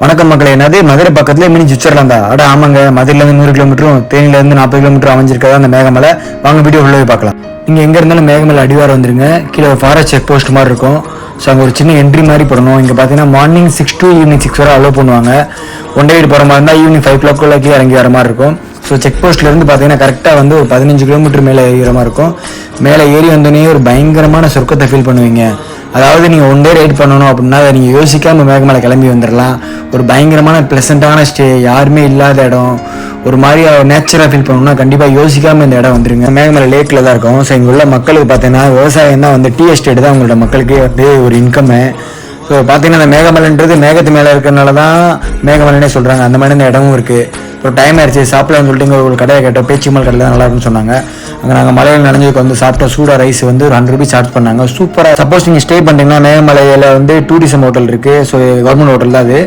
வணக்கம் மக்களே. என்னது மதுரை பக்கத்துல மினி சுவிட்சர்லாந்து தான்? அட ஆமாங்க, மதுரையிலேருந்து 100 கிலோமீட்டரும் தேனியிலேருந்து 40 கிலோமீட்டர் அமைஞ்சிருக்கதா அந்த மேகமலை. வாங்க வீடியோ உள்ள போய் பார்க்கலாம். நீங்கள் எங்கே இருந்தாலும் மேகமலை அடிவாரம் வந்துருங்க. கீழே ஒரு ஃபாரஸ்ட் செக் போஸ்ட் மாதிரி இருக்கும். ஸோ அங்கே ஒரு சின்ன என்ட்ரி மாதிரி போடணும். இங்கே பார்த்தீங்கன்னா மார்னிங் 6 to ஈவினிங் 6 வரை அலோவ் பண்ணுவாங்க. ஒன் டே வீடு போகிற மாதிரி இருந்தால் ஈவினிங் 5 o'clock இறங்கி வர மாதிரி இருக்கும். ஸோ செக் போஸ்ட்லேருந்து பார்த்தீங்கன்னா கரெக்டாக வந்து ஒரு 15 கிலோமீட்டர் மேலே ஏறுற மாதிரி இருக்கும். மேலே ஏறி வந்தோடனே ஒரு பயங்கரமான சொர்க்கத்தை ஃபீல் பண்ணுவீங்க. அதாவது நீங்கள் ஒன் டே ரைட் பண்ணணும் அப்படின்னா அதை நீங்கள் யோசிக்காமல் மேகமலை கிளம்பி வந்துடலாம். ஒரு பயங்கரமான ப்ளசண்ட்டான ஸ்டே, யாருமே இல்லாத இடம், ஒரு மாதிரி நேச்சராக ஃபீல் பண்ணணும்னா கண்டிப்பாக யோசிக்காமல் இந்த இடம் வந்துருங்க. மேகமலை லேக்கில் தான் இருக்கும். ஸோ இங்கே உள்ள மக்களுக்கு பார்த்தீங்கன்னா விவசாயம் தான் வந்து டீ எஸ்டேட் தான் உங்களோட மக்களுக்கு வந்து ஒரு இன்கம்மு. ஸோ பார்த்தீங்கன்னா அந்த மேகமலைன்றது மேகத்து மேலே இருக்கிறனால தான் மேகமலைன்னே சொல்கிறாங்க. அந்த மாதிரி இந்த இடமும் இருக்குது. இப்போ டைம் ஆயிடுச்சு சாப்பிடலாம்னு சொல்லிட்டு இங்கே ஒரு கடையை கேட்டோம். பேச்சிமல் கடையில் தான் நல்லா இருக்குன்னு சொன்னாங்க. அங்கே நாங்கள் மலையில் நனைஞ்சதுக்கு வந்து சாப்பிட்டோம். சூடாக ரைஸ் வந்து ஒரு 100 rupees சார்ஜ் பண்ணாங்க. சூப்பராக. சப்போஸ் நீங்கள் ஸ்டே பண்ணிட்டீங்கன்னா மேகமலையில் வந்து டூரிசம் ஹோட்டல் இருக்குது. ஸோ கவர்மெண்ட் ஹோட்டல் தான் அது.